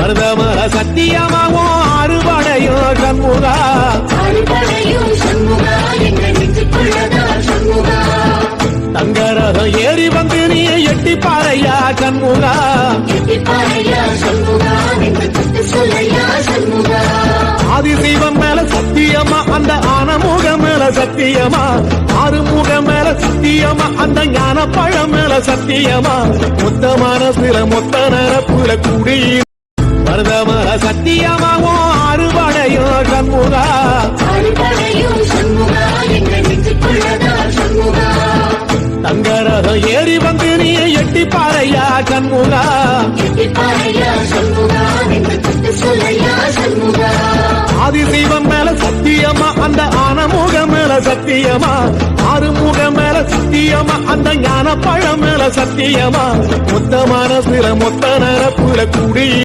மருதமர சத்தியமாவும் அறுபடையோ சண்முகா தங்கரதம் ஏறி வந்து நீ எட்டி பாறையா சண்முகா ஆதிசைவம் மேல சத்தியமா அந்த ஆனமுகம் மேல சத்தியமா ஆறுமுகம் மேல சத்தியமா அந்த ஞான பழம் மேல சத்தியமா மொத்த மனசுல மொத்த நரப்புல கூடி மருதமர சத்தியமாவும் அறுபடையோ சண்முகா தங்கரதம் ஏறி வந்து நீ எட்டி பாறையா சண்முகா ஆதிசைவம் மேல சத்தியமா அந்த ஆனமுகம் மேல சத்தியமா ஆறுமுகம் மேல சத்தியமா அந்த ஞான பழம் மேல சத்தியமா மொத்த மனசுல மொத்த நரப்புல கூடி